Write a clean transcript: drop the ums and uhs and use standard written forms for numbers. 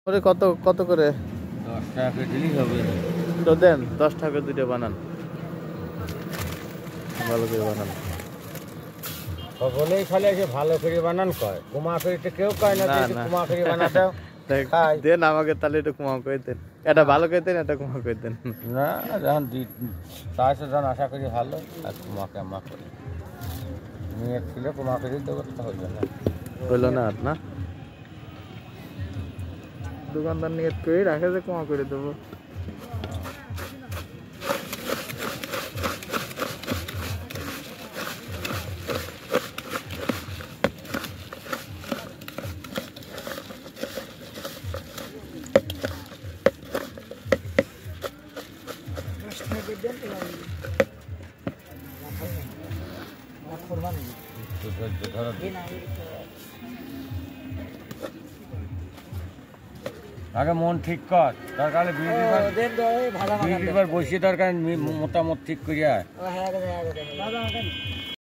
ওরে কত কত করে? 10 টাকা করে দিলেই হবে। তো দেন 10 টাকা দুটো বানান, ভালো করে বানান। সকলেই খালি এসে ভালো করে বানান কয়, কুমা করিতে কেউ কয় না যে কুমা করে বানাতে দেন আমাকে তাহলে একটু কুমা করে দেন, এটা ভালো করে দেন, এটা কুমা করে দেন। না যখন চাইছে যখন আশা করি ভালো, আর কুমাকে আমা করি নিয়ে ছিল কুমা করে দেবো, তা হইল না, হইলো না আর না, দোকানদার নিয়ে করে রাখে যে কুমা করে দেবো। আগে মন ঠিক কর, দরকার বিড়ির বসিয়ে দরকার মতামত ঠিক করিয়া।